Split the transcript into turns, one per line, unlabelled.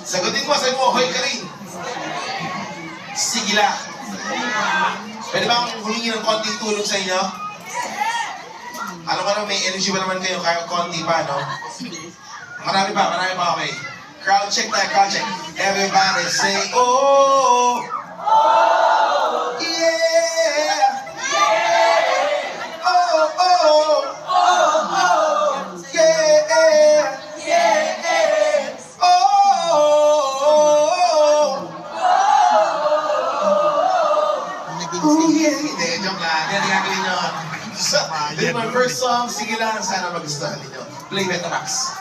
Sagutin mo, sabi mo, hoy ka rin. Sige lang. Pwede ba akong humingi ng konting tulong sa inyo? Alam ko na may energy pa naman kayo, kaya konti pa, no? Marami pa, okay. Crowd check tayo, crowd check. Everybody say, oh! Oh! Yeah! Yeah! Oh, oh! Oh, oh! Yeah! Yeah! Oh! Oh, yeah! Hindi, joke lang. Yan, gagawin nyo. This is my first song. Sige lang, sana magustuhan ninyo. Play Betamax.